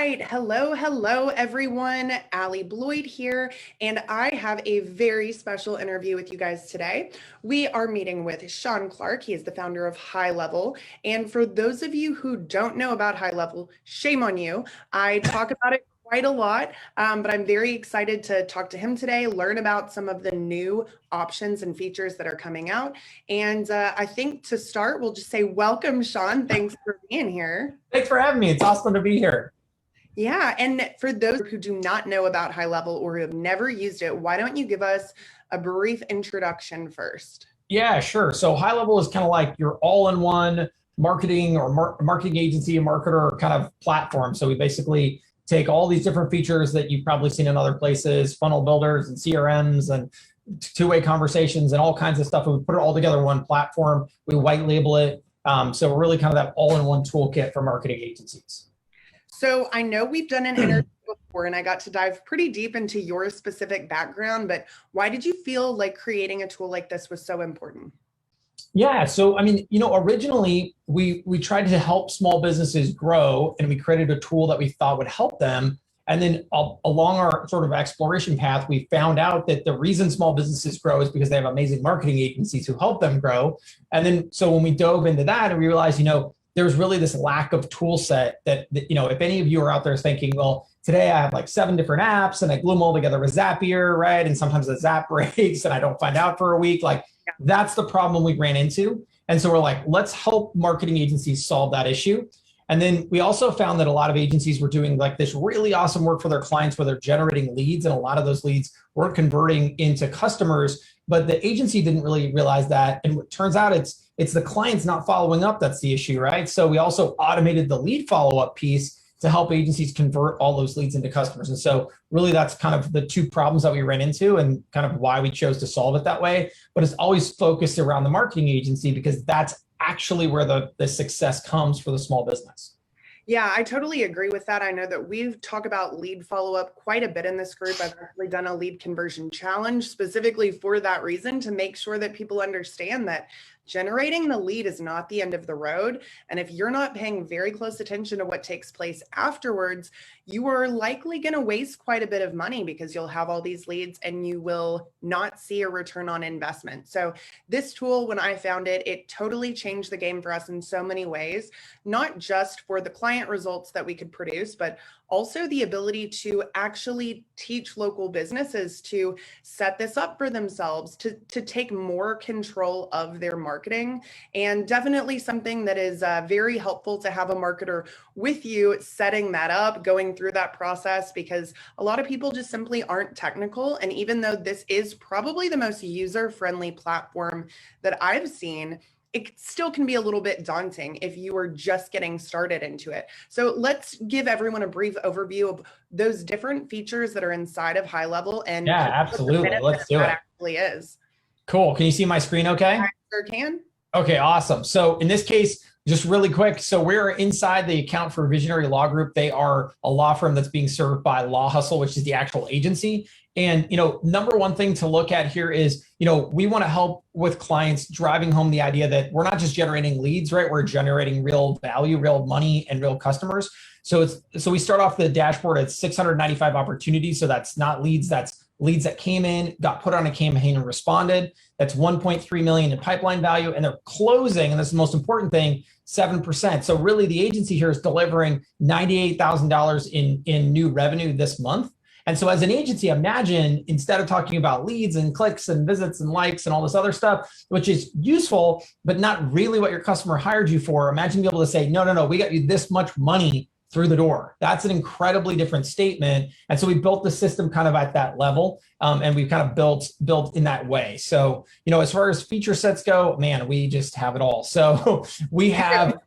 right. Hello, everyone. Allie Bloyd here, and I have a very special interview with you guys today. We are meeting with Shaun Clark. He is the founder of Highlevel. And for those of you who don't know about Highlevel, shame on you. I talk about it quite a lot, but I'm very excited to talk to him today, learn about some of the new options and features that are coming out. And I think to start, we'll just say welcome, Shaun. Thanks for being here. Thanks for having me. It's awesome to be here. Yeah, and for those who do not know about Highlevel or who have never used it, why don't you give us a brief introduction first? Yeah, sure. So Highlevel is kind of like your all-in-one marketing or marketing agency, marketer kind of platform. So we basically take all these different features that you've probably seen in other places, funnel builders and CRMs and two-way conversations and all kinds of stuff. And we put it all together in one platform. We white label it. So we're really kind of that all-in-one toolkit for marketing agencies. So I know we've done an interview before and I got to dive pretty deep into your specific background, but why did you feel like creating a tool like this was so important? Yeah, so I mean, originally we tried to help small businesses grow, and we created a tool that we thought would help them. And then along our sort of exploration path, we found out that the reason small businesses grow is because they have amazing marketing agencies who help them grow. And then so when we dove into that and we realized, there's really this lack of tool set that, if any of you are out there thinking, well, today I have like 7 different apps and I glue them all together with Zapier, right? And sometimes the Zap breaks and I don't find out for a week. That's the problem we ran into. And so we're like, let's help marketing agencies solve that issue. And then we also found that a lot of agencies were doing like this really awesome work for their clients where they're generating leads, and a lot of those leads were converting into customers, but the agency didn't really realize that. And it turns out it's the clients not following up that's the issue, right? So we also automated the lead follow-up piece to help agencies convert all those leads into customers. And so really that's kind of the two problems that we ran into and kind of why we chose to solve it that way. But it's always focused around the marketing agency because that's actually where the success comes for the small business. Yeah, I totally agree with that. I know that we've talked about lead follow-up quite a bit in this group. I've actually done a lead conversion challenge specifically for that reason, to make sure that people understand that generating the lead is not the end of the road. And if you're not paying very close attention to what takes place afterwards, you are likely going to waste quite a bit of money because you'll have all these leads and you will not see a return on investment. So this tool, when I found it, it totally changed the game for us in so many ways, not just for the client results that we could produce, but also the ability to actually teach local businesses to set this up for themselves, to take more control of their marketing, and definitely something that is very helpful to have a marketer with you setting that up, going through that process, because a lot of people just simply aren't technical. And even though this is probably the most user-friendly platform that I've seen, it still can be a little bit daunting if you are just getting started into it. So let's give everyone a brief overview of those different features that are inside of Highlevel. And yeah, absolutely. Let's do it. Actually is. Cool. Can you see my screen okay? I sure can. Okay, awesome. So in this case, just really quick, so we're inside the account for Visionary Law Group. They are a law firm that's being served by Law Hustle, which is the actual agency. And, number one thing to look at here is, we want to help with clients driving home the idea that we're not just generating leads, right? We're generating real value, real money, and real customers. So we start off the dashboard at 695 opportunities. So that's not leads, that's leads that came in, got put on a campaign and responded. That's 1.3 million in pipeline value, and they're closing, and this is the most important thing, 7%. So really the agency here is delivering $98,000 in new revenue this month. And so as an agency, imagine instead of talking about leads and clicks and visits and likes and all this other stuff, which is useful, but not really what your customer hired you for, imagine being able to say, no, we got you this much money through the door. That's an incredibly different statement. And so we built the system kind of at that level, and we've kind of built in that way. So, as far as feature sets go, man, we just have it all. So we have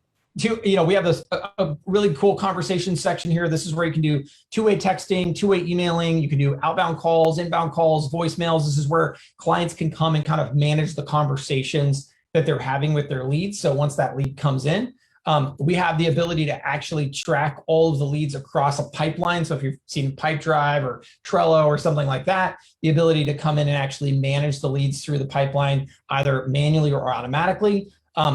we have this a really cool conversation section here. This is where you can do two-way texting, two-way emailing. You can do outbound calls, inbound calls, voicemails. This is where clients can come and kind of manage the conversations that they're having with their leads. So once that lead comes in, we have the ability to actually track all of the leads across a pipeline. So if you've seen Pipedrive or Trello or something like that, the ability to come in and actually manage the leads through the pipeline, either manually or automatically.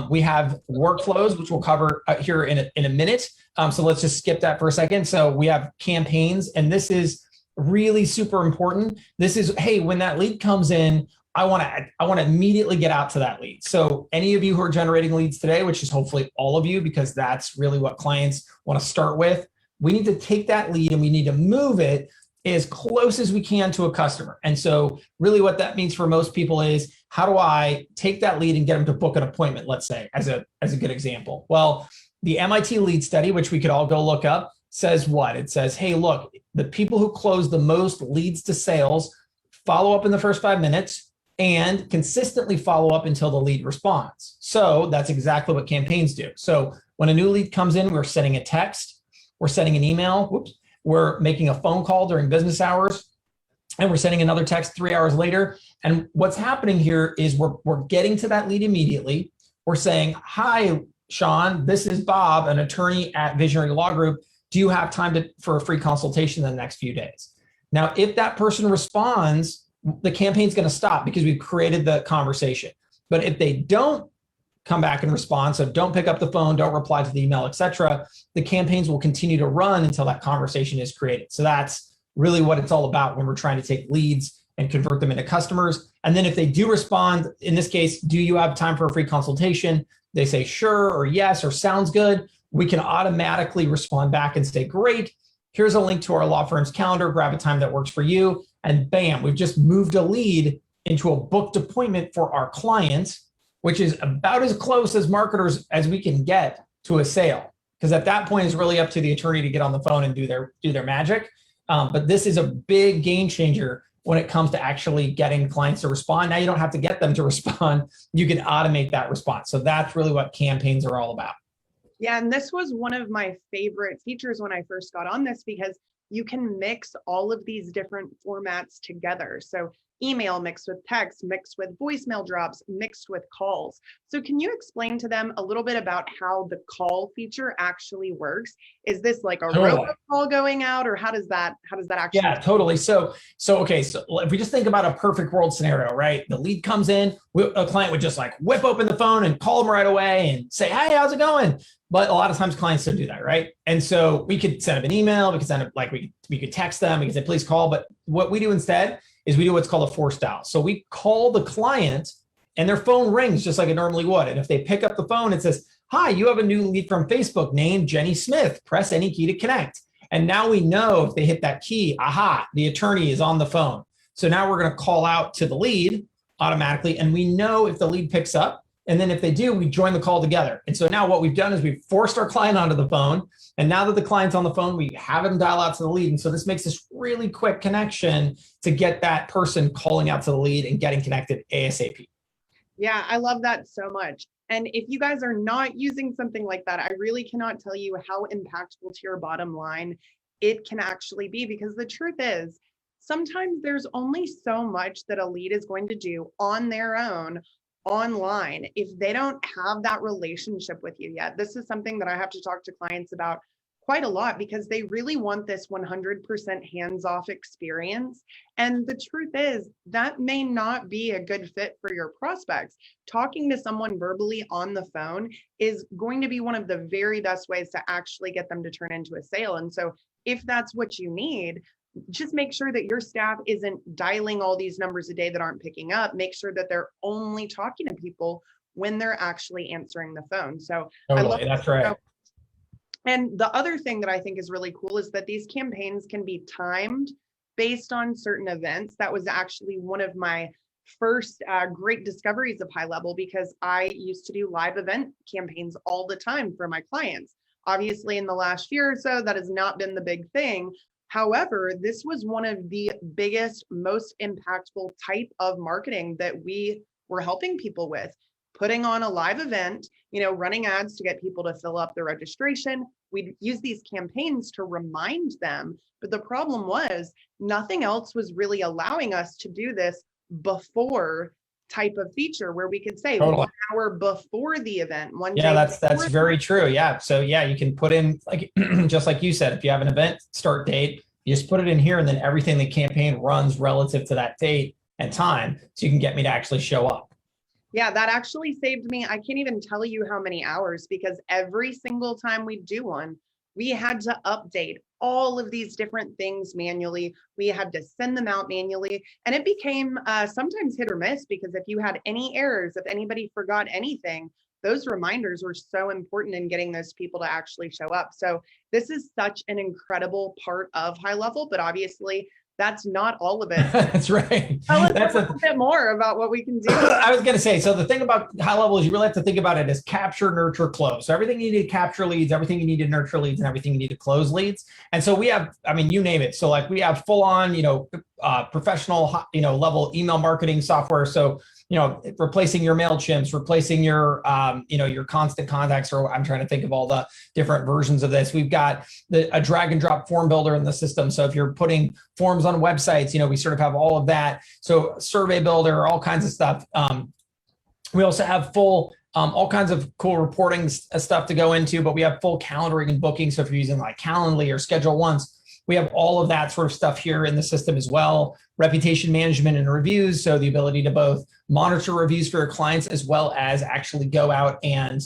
We have workflows, which we'll cover here in a minute. So let's just skip that for a second. So we have campaigns, and this is really super important. This is, hey, when that lead comes in, I want to immediately get out to that lead. So any of you who are generating leads today, which is hopefully all of you, because that's really what clients want to start with, we need to take that lead and we need to move it as close as we can to a customer. And so really what that means for most people is, how do I take that lead and get them to book an appointment, let's say, as a good example? Well, the MIT lead study, which we could all go look up, says what? It says, hey, look, the people who close the most leads to sales follow up in the first 5 minutes and consistently follow up until the lead responds. So that's exactly what campaigns do. So when a new lead comes in, we're sending a text, we're sending an email, we're making a phone call during business hours, and we're sending another text 3 hours later. And what's happening here is we're getting to that lead immediately. We're saying, hi, Shaun, this is Bob, an attorney at Visionary Law Group. Do you have time for a free consultation in the next few days? Now, if that person responds, the campaign's going to stop because we've created the conversation. But if they don't come back and respond, so don't pick up the phone, don't reply to the email, etc., the campaigns will continue to run until that conversation is created. So that's really what it's all about when we're trying to take leads and convert them into customers. And then if they do respond, in this case, do you have time for a free consultation? They say sure or yes or sounds good. We can automatically respond back and say, great, here's a link to our law firm's calendar, grab a time that works for you. And bam, we've just moved a lead into a booked appointment for our client, which is about as close as marketers as we can get to a sale. Because at that point, it's really up to the attorney to get on the phone and do their magic. But this is a big game changer when it comes to actually getting clients to respond. Now you don't have to get them to respond. You can automate that response. So that's really what campaigns are all about. Yeah, and this was one of my favorite features when I first got on this, because you can mix all of these different formats together. So email mixed with text, mixed with voicemail drops, mixed with calls. So can you explain to them a little bit about how the call feature actually works? Is this like a robocall going out, or how does that actually? Yeah, totally. So okay, so if we just think about a perfect world scenario, right? The lead comes in, a client would just like whip open the phone and call them right away and say, hey, how's it going? But a lot of times clients don't do that, right? And so we could send them an email, we could send them, like we could text them, we could say, please call. But what we do instead is we do what's called a forced dial. So we call the client and their phone rings just like it normally would. And if they pick up the phone, it says, hi, you have a new lead from Facebook named Jenny Smith. Press any key to connect. And now we know if they hit that key, aha, the attorney is on the phone. So now we're going to call out to the lead automatically. And we know if the lead picks up. And then if they do, we join the call together. And so now what we've done is we've forced our client onto the phone. And now that the client's on the phone, we have them dial out to the lead. And so this makes this really quick connection to get that person calling out to the lead and getting connected ASAP. Yeah, I love that so much. And if you guys are not using something like that, I really cannot tell you how impactful to your bottom line it can actually be, because the truth is, sometimes there's only so much that a lead is going to do on their own online if they don't have that relationship with you yet. This is something that I have to talk to clients about quite a lot, because they really want this 100% hands-off experience. And the truth is, that may not be a good fit for your prospects. Talking to someone verbally on the phone is going to be one of the very best ways to actually get them to turn into a sale. And so if that's what you need, just make sure that your staff isn't dialing all these numbers a day that aren't picking up. Make sure that they're only talking to people when they're actually answering the phone. So totally, that's right. And the other thing that I think is really cool is that these campaigns can be timed based on certain events. That was actually one of my first great discoveries of Highlevel, because I used to do live event campaigns all the time for my clients. Obviously, in the last year or so, that has not been the big thing. However, this was one of the biggest, most impactful type of marketing that we were helping people with. Putting on a live event, running ads to get people to fill up the registration. We'd use these campaigns to remind them. But the problem was nothing else was really allowing us to do this before type of feature where we could say totally. 1 hour before the event. That's very true. Yeah. So yeah, you can put in, like, just like you said, if you have an event start date, you just put it in here, and then everything the campaign runs relative to that date and time, so you can get me to actually show up. Yeah, that actually saved me. I can't even tell you how many hours because every single time we do one, we had to update all of these different things manually. We had to send them out manually. And it became sometimes hit or miss because if you had any errors, if anybody forgot anything, those reminders were so important in getting those people to actually show up. So this is such an incredible part of Highlevel, but obviously that's not all of it. That's right. Tell us That's a little bit more about what we can do. I was going to say, so the thing about Highlevel is you really have to think about it as capture, nurture, close. So everything you need to capture leads, everything you need to nurture leads, and everything you need to close leads. And so we have, I mean, you name it. So like we have full on, professional, level email marketing software. So, replacing your MailChimps, replacing your, your constant contacts, or I'm trying to think of all the different versions of this. We've got a drag and drop form builder in the system. So if you're putting forms on websites, we sort of have all of that. So survey builder, all kinds of stuff. We also have full, all kinds of cool reporting stuff to go into, but we have full calendaring and booking. So if you're using like Calendly or Schedule Once, we have all of that sort of stuff here in the system as well. Reputation management and reviews. So the ability to both monitor reviews for your clients as well as actually go out and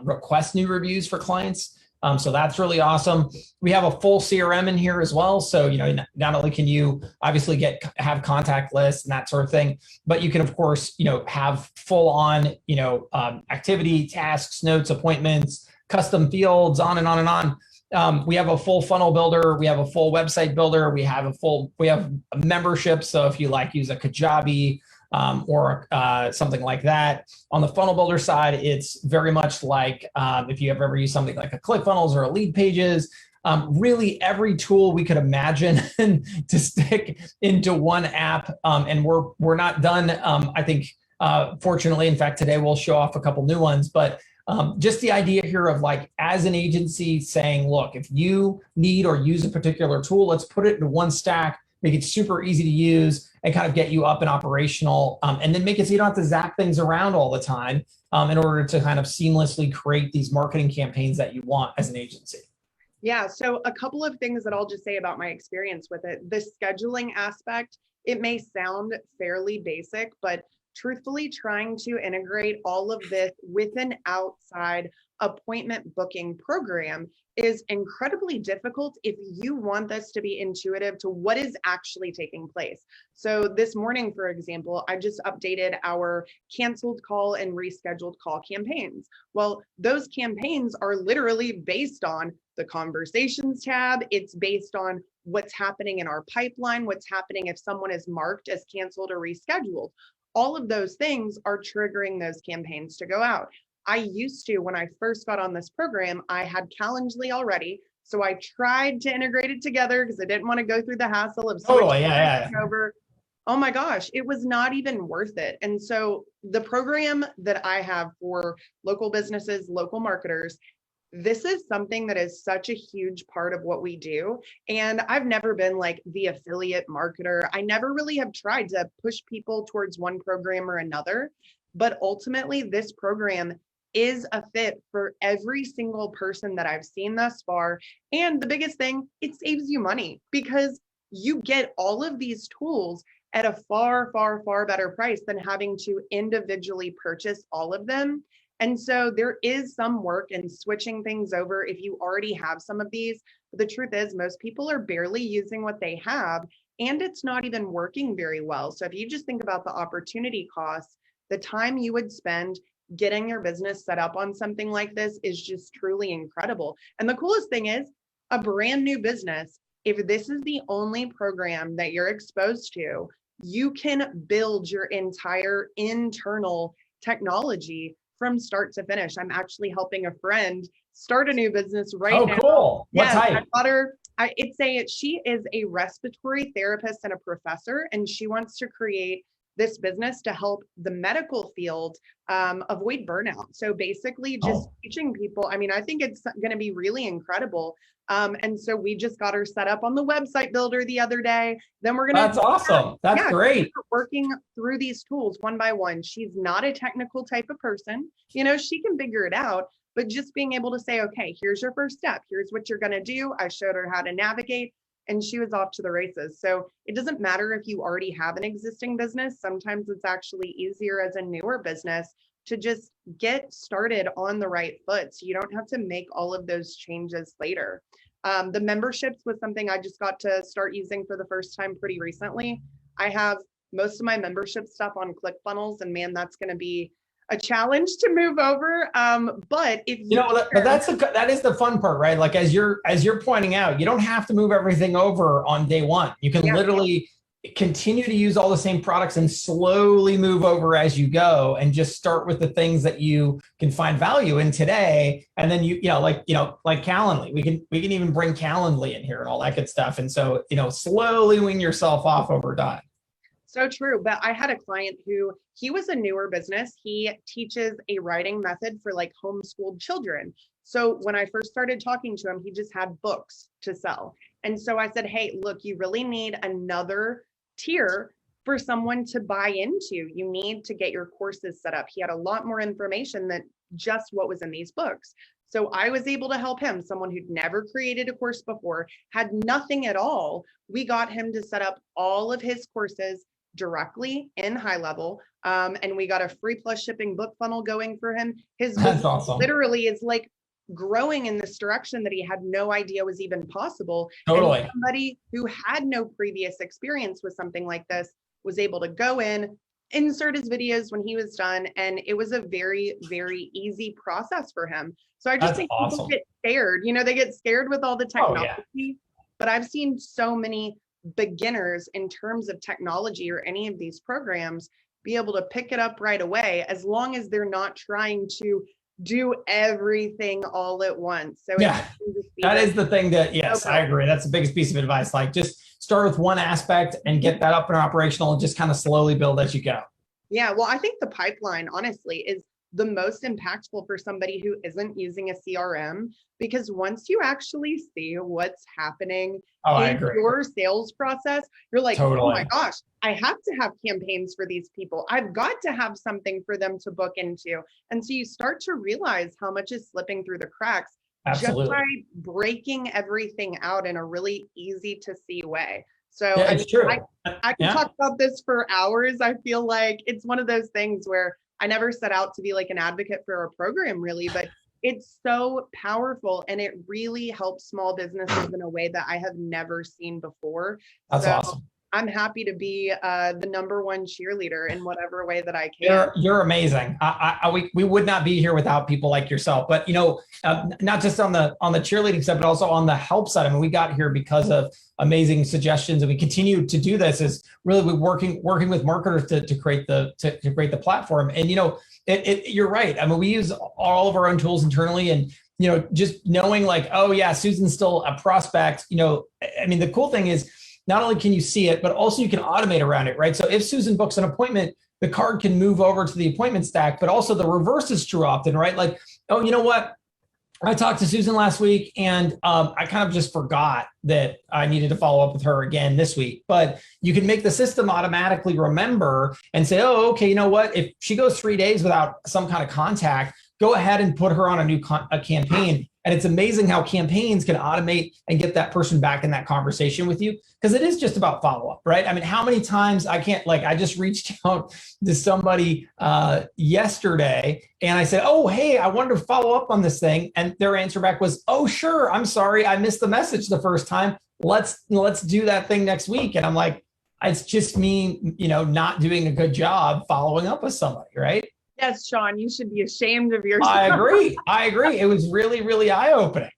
request new reviews for clients. So that's really awesome. We have a full CRM in here as well. So, not only can you obviously have contact lists and that sort of thing, but you can, of course, have full on, activity, tasks, notes, appointments, custom fields, on and on and on. We have a full funnel builder. We have a full website builder. We have a membership. So if you use a Kajabi or something like that. On the funnel builder side, it's very much like if you have ever used something like a ClickFunnels or a Lead Pages, really every tool we could imagine to stick into one app. And we're not done. I think, fortunately, in fact, today we'll show off a couple new ones, but just the idea here of as an agency saying, look, if you need or use a particular tool, let's put it into one stack, make it super easy to use and kind of get you up and operational, and then make it so you don't have to zap things around all the time in order to kind of seamlessly create these marketing campaigns that you want as an agency. Yeah, so a couple of things that I'll just say about my experience with it. The scheduling aspect, it may sound fairly basic, but truthfully trying to integrate all of this with an outside appointment booking program is incredibly difficult if you want this to be intuitive to what is actually taking place. So this morning, for example, I just updated our canceled call and rescheduled call campaigns. Well, those campaigns are literally based on the conversations tab. It's based on what's happening in our pipeline, what's happening if someone is marked as canceled or rescheduled. All of those things are triggering those campaigns to go out. I used to, when I first got on this program, I had Calendly already. So I tried to integrate it together because I didn't want to go through the hassle of switching over. Oh my gosh, it was not even worth it. And so the program that I have for local businesses, local marketers, this is something that is such a huge part of what we do. And I've never been like the affiliate marketer. I never really have tried to push people towards one program or another. But ultimately, this program is a fit for every single person that I've seen thus far. And the biggest thing, it saves you money because you get all of these tools at a far, far, far better price than having to individually purchase all of them. And so there is some work in switching things over if you already have some of these. But the truth is, most people are barely using what they have, and it's not even working very well. So if you just think about the opportunity costs, the time you would spend getting your business set up on something like this is just truly incredible. And the coolest thing is, a brand new business, if this is the only program that you're exposed to, you can build your entire internal technology from start to finish. I'm actually helping a friend start a new business right now. Oh, cool. What type? She is a respiratory therapist and a professor, and she wants to create this business to help the medical field avoid burnout. So basically just teaching people, I think it's going to be really incredible. And so we just got her set up on the website builder the other day. Then we're going to— That's awesome. That's great. Working through these tools one by one. She's not a technical type of person. She can figure it out, but just being able to say, okay, here's your first step. Here's what you're going to do. I showed her how to navigate. and she was off to the races. So it doesn't matter if you already have an existing business. Sometimes it's actually easier as a newer business to just get started on the right foot, so you don't have to make all of those changes later. The memberships was something I just got to start using for the first time pretty recently. I have most of my membership stuff on ClickFunnels, and man, that's going to be a challenge to move over. But if but that is the fun part, right? Like as you're pointing out, you don't have to move everything over on day one. You can literally continue to use all the same products and slowly move over as you go, and just start with the things that you can find value in today. And then like Calendly, we can even bring Calendly in here and all that good stuff. And so, slowly wean yourself off over time. So true. But I had a client he was a newer business. He teaches a writing method for like homeschooled children. So when I first started talking to him, he just had books to sell. And so I said, hey, look, you really need another tier for someone to buy into. You need to get your courses set up. He had a lot more information than just what was in these books. So I was able to help him, someone who'd never created a course before, had nothing at all. We got him to set up all of his courses directly in Highlevel. And we got a free plus shipping book funnel going for him. His business awesome. Literally is like growing in this direction that he had no idea was even possible. Totally. And somebody who had no previous experience with something like this was able to go in, insert his videos when he was done, and it was a very, very easy process for him. So I just think people get scared. They get scared with all the technology, but I've seen so many beginners in terms of technology or any of these programs be able to pick it up right away, as long as they're not trying to do everything all at once. So that is the thing that, yes, I agree. That's the biggest piece of advice. Like just start with one aspect and get that up and operational, and just kind of slowly build as you go. Yeah. Well, I think the pipeline honestly is the most impactful for somebody who isn't using a CRM, because once you actually see what's happening in your sales process, you're like, oh my gosh, I have to have campaigns for these people. I've got to have something for them to book into. And so you start to realize how much is slipping through the cracks just by breaking everything out in a really easy to see way. So I can talk about this for hours. I feel like it's one of those things where I never set out to be like an advocate for a program really, but it's so powerful, and it really helps small businesses in a way that I have never seen before. That's awesome. I'm happy to be the #1 cheerleader in whatever way that I can. You're amazing. We would not be here without people like yourself. But not just on the cheerleading side, but also on the help side. I mean, we got here because of amazing suggestions, and we continue to do this. Is really we're working with marketers to create the platform. And you're right. I mean, we use all of our own tools internally, and just knowing like, oh yeah, Susan's still a prospect. I mean, the cool thing is, not only can you see it, but also you can automate around it, right? So if Susan books an appointment, the card can move over to the appointment stack, but also the reverse is true often, right? Like, oh, you know what? I talked to Susan last week, and I kind of just forgot that I needed to follow up with her again this week. But you can make the system automatically remember and say, oh, okay, you know what? If she goes 3 days without some kind of contact, go ahead and put her on a new campaign. And it's amazing how campaigns can automate and get that person back in that conversation with you, because it is just about follow-up, right? I mean, how many times I just reached out to somebody yesterday, and I said, oh, hey, I wanted to follow up on this thing. And their answer back was, oh, sure, I'm sorry, I missed the message the first time. Let's do that thing next week. And I'm like, it's just me, not doing a good job following up with somebody, right? Yes, Shaun, you should be ashamed of yourself. I agree. It was really, really eye-opening.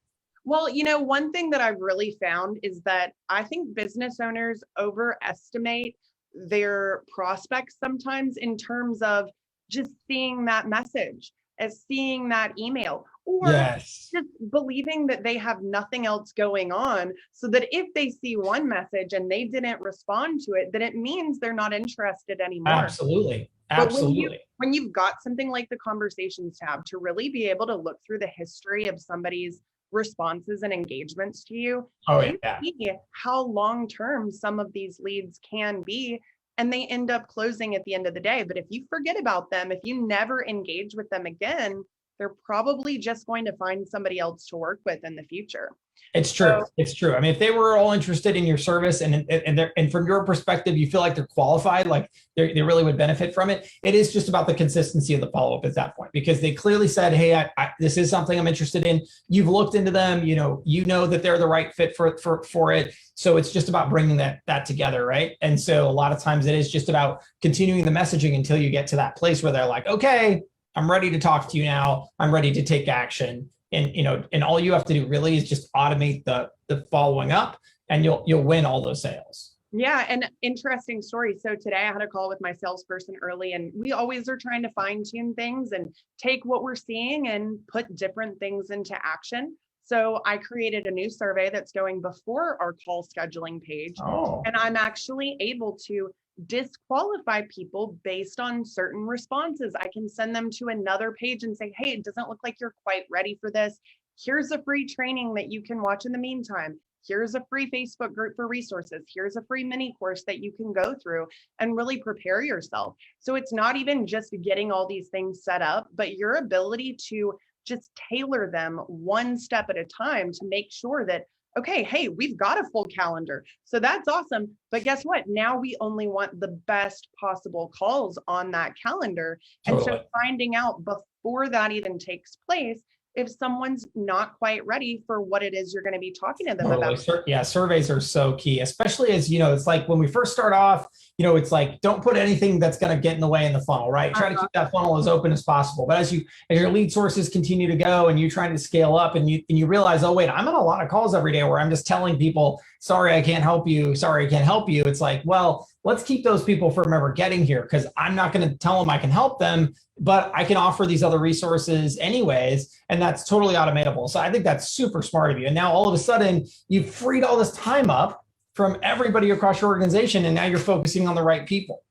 Well, one thing that I've really found is that I think business owners overestimate their prospects sometimes in terms of just seeing that message, as seeing that email, or just believing that they have nothing else going on, so that if they see one message and they didn't respond to it, then it means they're not interested anymore. Absolutely. When you've got something like the conversations tab to really be able to look through the history of somebody's responses and engagements to you, you see how long-term some of these leads can be, and they end up closing at the end of the day. But if you forget about them, if you never engage with them again, they're probably just going to find somebody else to work with in the future. It's true. It's true. I mean, if they were all interested in your service and from your perspective, you feel like they're qualified, like they really would benefit from it. It is just about the consistency of the follow-up at that point, because they clearly said, hey, this is something I'm interested in. You've looked into them, you know that they're the right fit for it. So it's just about bringing that together, right? And so a lot of times it is just about continuing the messaging until you get to that place where they're like, okay, I'm ready to talk to you now. I'm ready to take action. And all you have to do really is just automate the following up, and you'll win all those sales. Yeah, and interesting story. So today I had a call with my salesperson early, and we always are trying to fine tune things and take what we're seeing and put different things into action. So I created a new survey that's going before our call scheduling page, and I'm actually able to disqualify people based on certain responses. I can send them to another page and say, hey, it doesn't look like you're quite ready for this. Here's a free training that you can watch in the meantime. Here's a free Facebook group for resources. Here's a free mini course that you can go through and really prepare yourself. So it's not even just getting all these things set up, but your ability to just tailor them one step at a time to make sure that, okay, hey, we've got a full calendar. So that's awesome. But guess what? Now we only want the best possible calls on that calendar. Totally. And so finding out before that even takes place, if someone's not quite ready for what it is you're going to be talking to them about. Yeah, surveys are so key, especially as, it's like when we first start off, it's like, don't put anything that's going to get in the way in the funnel, right? Try to keep that funnel as open as possible. But as your lead sources continue to go and you're trying to scale up and you realize, oh, wait, I'm on a lot of calls every day where I'm just telling people, sorry, I can't help you. Sorry, I can't help you. It's like, well, let's keep those people from ever getting here, because I'm not going to tell them I can help them, but I can offer these other resources anyways, and that's totally automatable. So I think that's super smart of you. And now all of a sudden you've freed all this time up from everybody across your organization, and now you're focusing on the right people.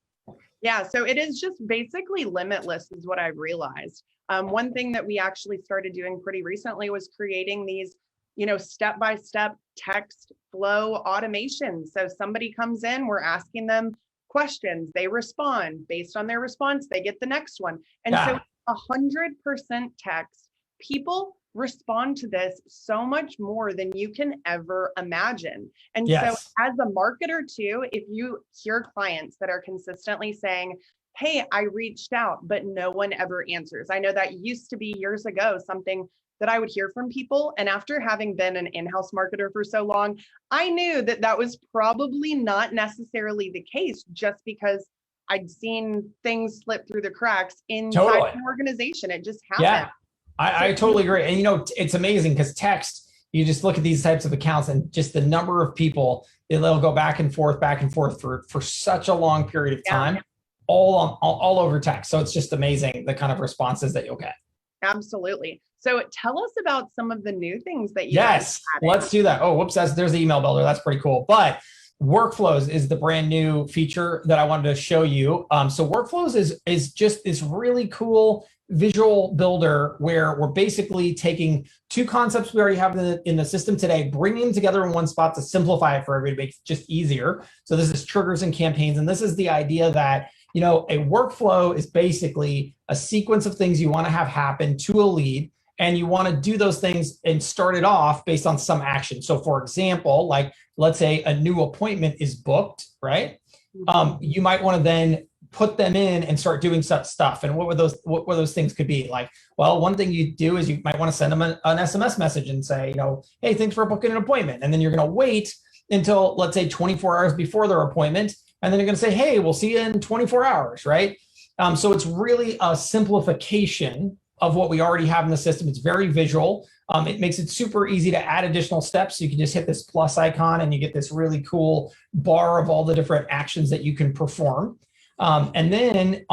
Yeah, so it is just basically limitless is what I've realized. One thing that we actually started doing pretty recently was creating these step-by-step text flow automation. So somebody comes in, we're asking them questions, they respond. Based on their response, they get the next one. And so 100% text. People respond to this so much more than you can ever imagine. And so as a marketer too, if you hear clients that are consistently saying, hey, I reached out, but no one ever answers. I know that used to be years ago, something that I would hear from people. And after having been an in-house marketer for so long, I knew that that was probably not necessarily the case, just because I'd seen things slip through the cracks inside an organization. It just happened. Yeah, I totally agree. And it's amazing because text, you just look at these types of accounts and just the number of people, they'll go back and forth for such a long period of time, all over text. So it's just amazing the kind of responses that you'll get. Absolutely. So tell us about some of the new things that you guys added. Let's do that. Oh, whoops, there's the email builder. That's pretty cool. But workflows is the brand new feature that I wanted to show you. So workflows is just this really cool visual builder where we're basically taking two concepts we already have in the system today, bringing them together in one spot to simplify it for everybody, make it just easier. So this is triggers and campaigns. And this is the idea that a workflow is basically a sequence of things you want to have happen to a lead, and you want to do those things and start it off based on some action. So for example, like let's say a new appointment is booked, right? You might want to then put them in and start doing such stuff. And what those things could be? Like, well, one thing you do is you might want to send them an SMS message and say, hey, thanks for booking an appointment. And then you're going to wait until, let's say, 24 hours before their appointment. And then you're going to say, hey, we'll see you in 24 hours, right? So it's really a simplification of what we already have in the system. It's very visual. It makes it super easy to add additional steps. So you can just hit this plus icon and you get this really cool bar of all the different actions that you can perform. And then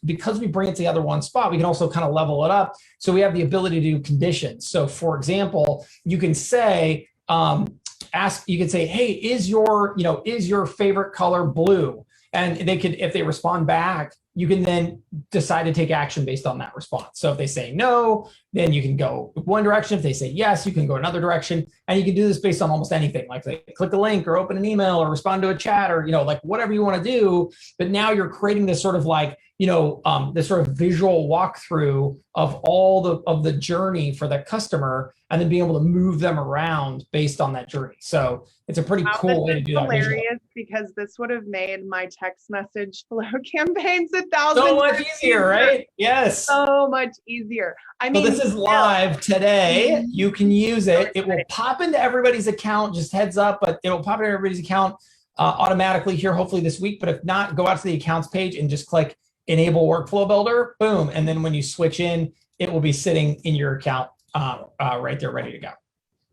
because we bring it together one spot, we can also kind of level it up. So we have the ability to do conditions. So for example, you can say, hey, is your favorite color blue? And they could, if they respond back, you can then decide to take action based on that response. So if they say no, then you can go one direction. If they say yes, you can go another direction. And you can do this based on almost anything, like they click a link or open an email or respond to a chat or, like whatever you want to do. But now you're creating this sort of like, this sort of visual walkthrough of all of the journey for the customer, and then being able to move them around based on that journey. So it's a pretty cool way to do that. Hilarious, because this would have made my text message flow campaigns 1,000 so much easier, right? Yes. So much easier. I mean, so this is live today. You can use it. It will pop into everybody's account. Just heads up, but it will pop into everybody's account automatically here, hopefully this week. But if not, go out to the accounts page and just click Enable Workflow Builder. Boom, and then when you switch in, it will be sitting in your account right there, ready to go.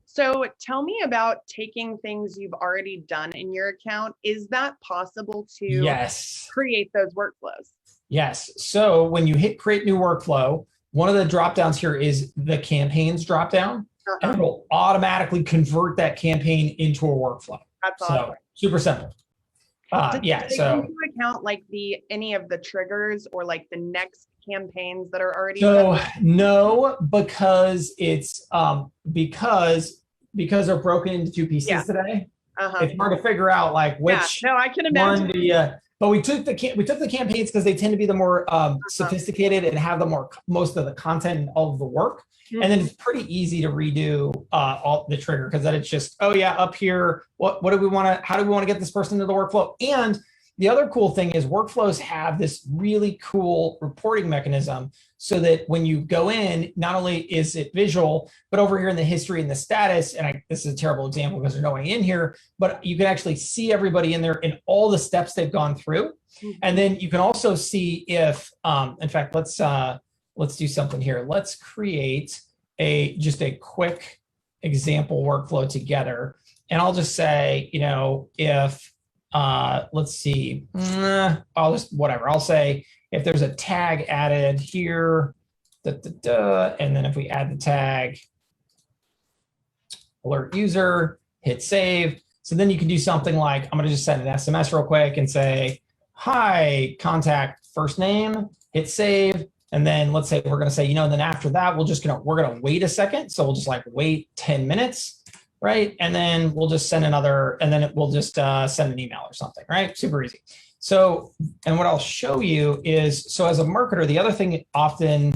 So tell me about taking things you've already done in your account. Is that possible to create those workflows? Yes. So when you hit create new workflow, one of the drop downs here is the campaigns drop down, and it'll automatically convert that campaign into a workflow. That's awesome. So super simple. Does it take into account like any of the triggers or like the next campaigns that are already done? No, because it's because they're broken into two pieces today. It's hard to figure out like which I can imagine. One but we took the campaigns because they tend to be the more sophisticated and have the most of the content and all of the work. And then it's pretty easy to redo all the trigger, because then it's just, up here, what do we want to, how do we want to get this person into the workflow? And the other cool thing is workflows have this really cool reporting mechanism, so that when you go in, not only is it visual, but over here in the history and the status, and this is a terrible example because there's no way in here, but you can actually see everybody in there and all the steps they've gone through. And then you can also see if, in fact, let's do something here. Let's create just a quick example workflow together. And I'll just say, if, let's see, I'll say if there's a tag added here, and then if we add the tag, alert user, hit save. So then you can do something like, I'm going to just send an SMS real quick and say, hi, contact first name, hit save. And then let's say we're going to say, and then after that, we're going to wait a second. So we'll just like wait 10 minutes. Right. And then we'll just send we'll just send an email or something. Right. Super easy. So, and what I'll show you is, so as a marketer, the other thing often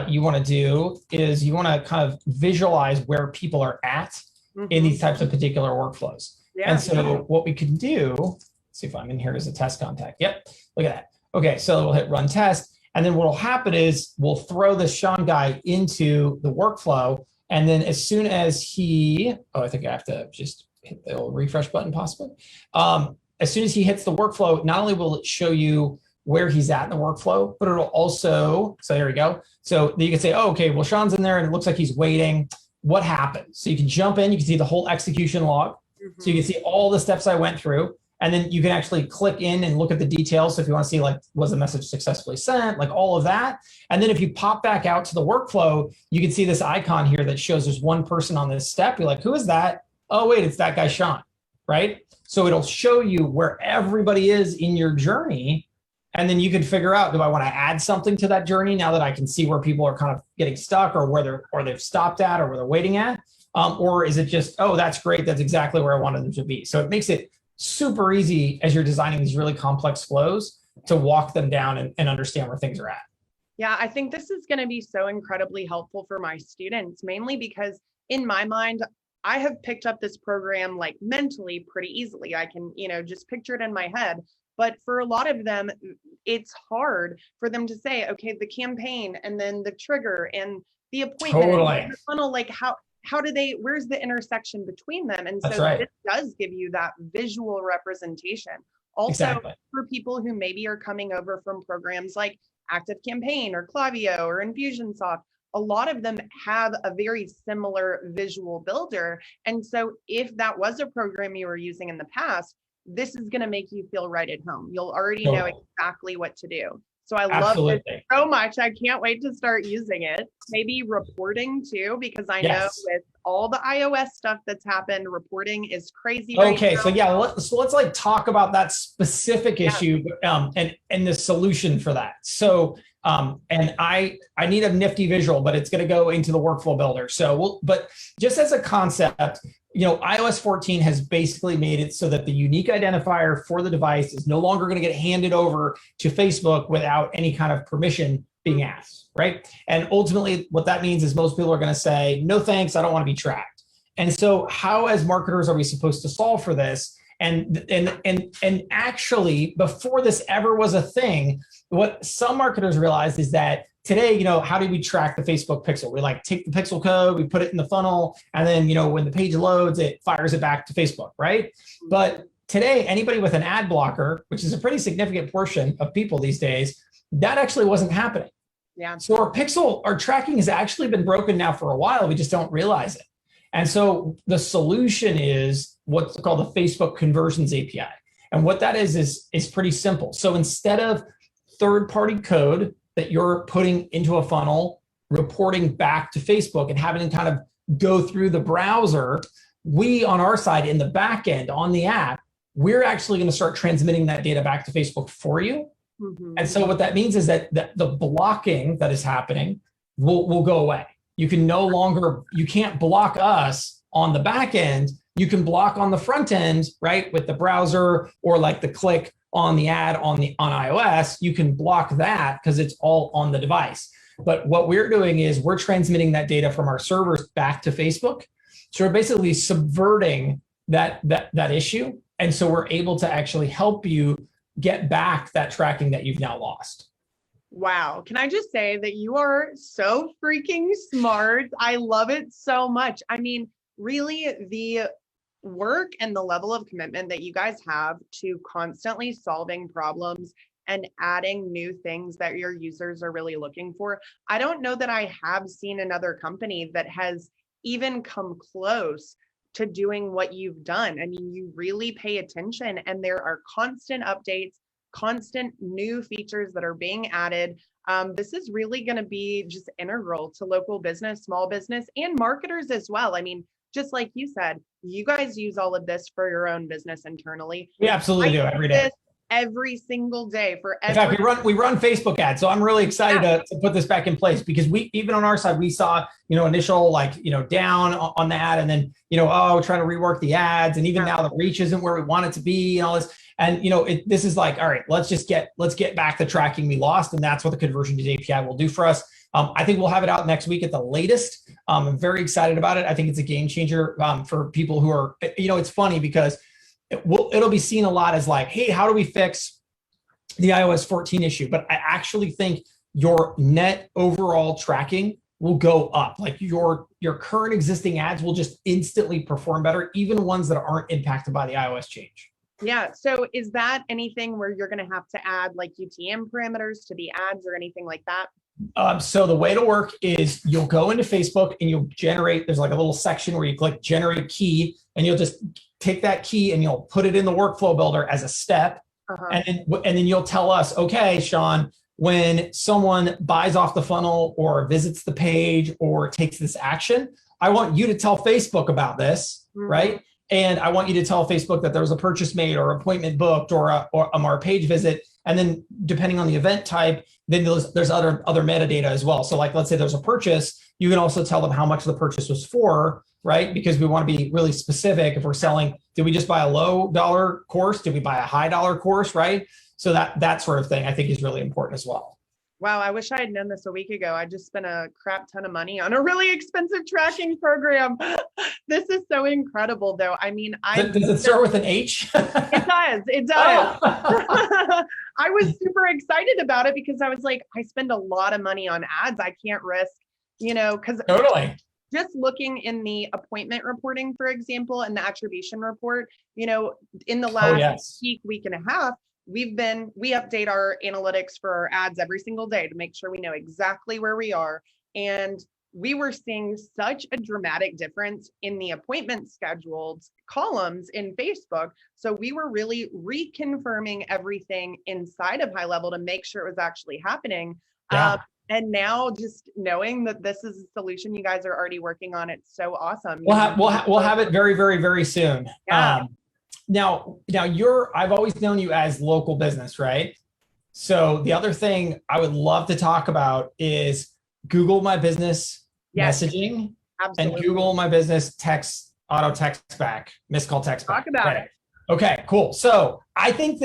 you want to do is you want to kind of visualize where people are at in these types of particular workflows. And so what we can do, let's see if I'm in here as a test contact. Yep. Look at that. Okay. So we'll hit run test. And then what will happen is we'll throw the Shaun guy into the workflow. And then as soon as I think I have to just hit the old refresh button possibly. As soon as he hits the workflow, not only will it show you where he's at in the workflow, but it'll also, so there we go. So you can say, okay, well, Shaun's in there and it looks like he's waiting. What happened? So you can jump in, you can see the whole execution log. So you can see all the steps I went through. And then you can actually click in and look at the details. So if you want to see like, was the message successfully sent, like all of that. And then if you pop back out to the workflow, you can see this icon here that shows there's one person on this step. You're like, who is that? Oh, wait, it's that guy, Shaun, right? So it'll show you where everybody is in your journey. And then you can figure out, do I want to add something to that journey now that I can see where people are kind of getting stuck, or where they've stopped at, or where they're waiting at? Or is it just, oh, that's great, that's exactly where I wanted them to be. So it makes it super easy as you're designing these really complex flows to walk them down and understand where things are at. Yeah, I think this is going to be so incredibly helpful for my students, mainly because in my mind, I have picked up this program like mentally pretty easily. I can, just picture it in my head. But for a lot of them, it's hard for them to say, okay, the campaign and then the trigger and the appointment and the funnel, like where's the intersection between them? And so this does give you that visual representation. Also, for people who maybe are coming over from programs like ActiveCampaign or Klaviyo or Infusionsoft, a lot of them have a very similar visual builder. And so if that was a program you were using in the past, this is going to make you feel right at home. You'll already know exactly what to do. So I love it Absolutely. so much. I can't wait to start using it. Maybe reporting too, because I know Yes. with all the iOS stuff that's happened, reporting is crazy right Okay, now. so yeah, let's like talk about that specific Yeah. issue, and the solution for that. So and I need a nifty visual, but it's going to go into the workflow builder. So but just as a concept, iOS 14 has basically made it so that the unique identifier for the device is no longer going to get handed over to Facebook without any kind of permission being asked, right? And ultimately, what that means is most people are going to say, no thanks, I don't want to be tracked. And so how, as marketers, are we supposed to solve for this? And actually, before this ever was a thing, what some marketers realized is that today, how do we track the Facebook pixel? We like take the pixel code, we put it in the funnel, and then, when the page loads, it fires it back to Facebook, right? But today, anybody with an ad blocker, which is a pretty significant portion of people these days, that actually wasn't happening. Yeah. So our tracking has actually been broken now for a while. We just don't realize it. And so the solution is what's called the Facebook Conversions API. And what that is pretty simple. So instead of third-party code that you're putting into a funnel, reporting back to Facebook and having to kind of go through the browser, we on our side in the back end on the app, we're actually going to start transmitting that data back to Facebook for you. Mm-hmm. And so what that means is that the blocking that is happening will go away. You can't block us on the back end. You can block on the front end, right? With the browser or like the click on the ad on iOS, you can block that because it's all on the device. But what we're doing is we're transmitting that data from our servers back to Facebook. So we're basically subverting that issue. And so we're able to actually help you get back that tracking that you've now lost. Wow. Can I just say that you are so freaking smart? I love it so much. I mean, really, the work and the level of commitment that you guys have to constantly solving problems and adding new things that your users are really looking for. I don't know that I have seen another company that has even come close to doing what you've done. I mean, you really pay attention, and there are constant updates, constant new features that are being added. This is really going to be just integral to local business, small business, and marketers as well. I mean, just like you said, you guys use all of this for your own business internally. We absolutely do every day. Every single day for every. In fact, we run Facebook ads, so I'm really excited to put this back in place because we even on our side we saw initial down on the ad, and then trying to rework the ads, and even now the reach isn't where we want it to be and all this. And this is like, all right, let's get back the tracking we lost, and that's what the Conversions API will do for us. I think we'll have it out next week at the latest. I'm very excited about it. I think it's a game changer for people who are, it's funny because it'll be seen a lot as like, hey, how do we fix the iOS 14 issue? But I actually think your net overall tracking will go up. Like your current existing ads will just instantly perform better, even ones that aren't impacted by the iOS change. Yeah. So is that anything where you're going to have to add like UTM parameters to the ads or anything like that? So the way to work is you'll go into Facebook and you'll generate, there's like a little section where you click generate key, and you'll just take that key and you'll put it in the workflow builder as a step. And then you'll tell us, okay, Shaun, when someone buys off the funnel or visits the page or takes this action, I want you to tell Facebook about this, right? And I want you to tell Facebook that there was a purchase made or appointment booked or a page visit. And then depending on the event type, then there's other metadata as well. So like, let's say there's a purchase, you can also tell them how much the purchase was for, right? Because we want to be really specific. If we're selling, did we just buy a low dollar course? Did we buy a high dollar course, right? So that sort of thing I think is really important as well. Wow, I wish I had known this a week ago. I just spent a crap ton of money on a really expensive tracking program. This is so incredible, though. I mean, does it start with an H? It does. It does. Oh. I was super excited about it because I was like, I spend a lot of money on ads. I can't risk, because totally. Just looking in the appointment reporting, for example, and the attribution report, in the last week and a half, we update our analytics for our ads every single day to make sure we know exactly where we are. And we were seeing such a dramatic difference in the appointment scheduled columns in Facebook. So we were really reconfirming everything inside of Highlevel to make sure it was actually happening. Yeah. And now just knowing that this is a solution you guys are already working on, it's so awesome. We'll have it very, very, very soon. Yeah. Now I've always known you as local business, right? So the other thing I would love to talk about is Google My Business messaging. Absolutely. And Google My Business auto text back, missed call text back. Talk about it. Okay, cool. So I think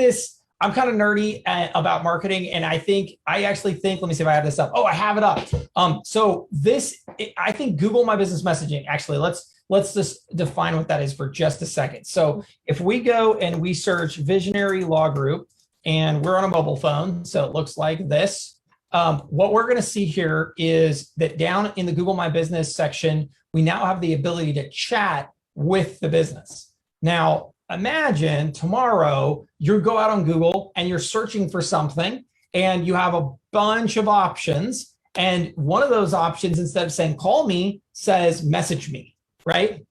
I'm kind of nerdy about marketing. And I actually think, let me see if I have this up. Oh, I have it up. I think Google My Business messaging, actually, let's just define what that is for just a second. So if we go and we search Visionary Law Group, and we're on a mobile phone, so it looks like this. What we're going to see here is that down in the Google My Business section, we now have the ability to chat with the business. Now, imagine tomorrow you go out on Google and you're searching for something and you have a bunch of options. And one of those options, instead of saying call me, says message me, right?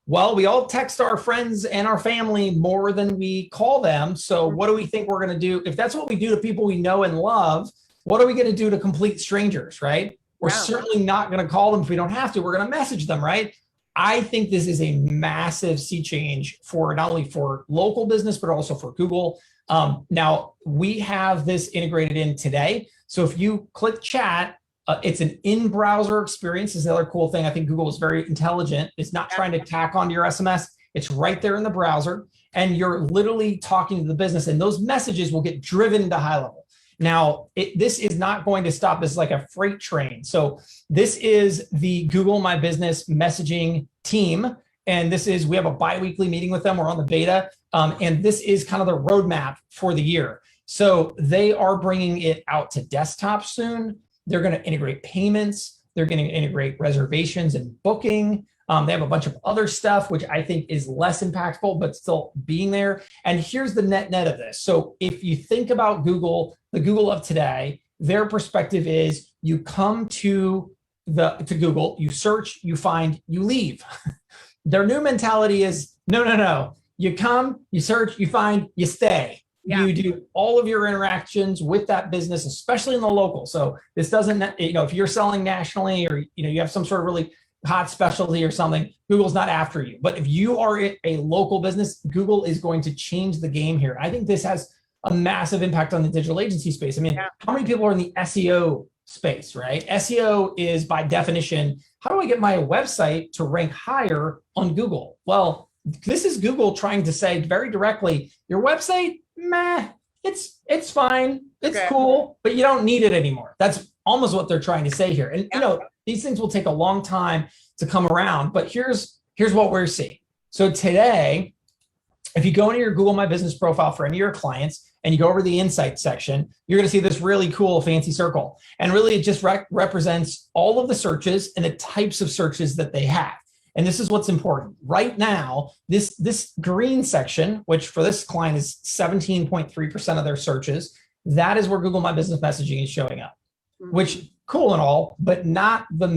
Well, we all text our friends and our family more than we call them. So what do we think we're going to do? If that's what we do to people we know and love, what are we going to do to complete strangers, right? We're certainly not going to call them if we don't have to. We're going to message them, right? I think this is a massive sea change for not only for local business, but also for Google. Now, we have this integrated in today. So if you click chat, it's an in-browser experience. Is the other cool thing. I think Google is very intelligent. It's not trying to tack onto your SMS. It's right there in the browser. And you're literally talking to the business. And those messages will get driven to Highlevel. Now, this is not going to stop. This is like a freight train. So this is the Google My Business messaging team. And we have a bi-weekly meeting with them. We're on the beta. And this is kind of the roadmap for the year. So they are bringing it out to desktop soon. They're going to integrate payments. They're going to integrate reservations and booking. They have a bunch of other stuff, which I think is less impactful, but still being there. And here's the net of this. So if you think about Google, the Google of today, their perspective is you come to Google, you search, you find, you leave. Their new mentality is no. You come, you search, you find, you stay. Yeah. You do all of your interactions with that business, especially in the local. So this doesn't, if you're selling nationally or, you have some sort of really hot specialty or something, Google's not after you. But if you are a local business, Google is going to change the game here. I think this has a massive impact on the digital agency space. I mean, how many people are in the SEO space, right? SEO is by definition, how do I get my website to rank higher on Google? Well, this is Google trying to say very directly, your website, meh, it's fine, it's cool, but you don't need it anymore. That's almost what they're trying to say here. And these things will take a long time to come around, but here's what we're seeing. So today, if you go into your Google My Business profile for any of your clients and you go over to the insights section, you're going to see this really cool fancy circle. And really it just represents all of the searches and the types of searches that they have. And this is what's important. Right now, this green section, which for this client is 17.3% of their searches, that is where Google My Business messaging is showing up, which cool and all, but not the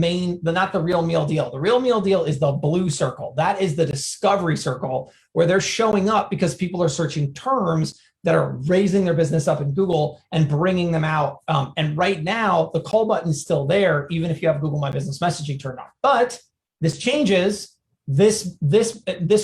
real meal deal. The real meal deal is the blue circle. That is the discovery circle where they're showing up because people are searching terms that are raising their business up in Google and bringing them out. And right now, the call button is still there, even if you have Google My Business messaging turned on. But this changes this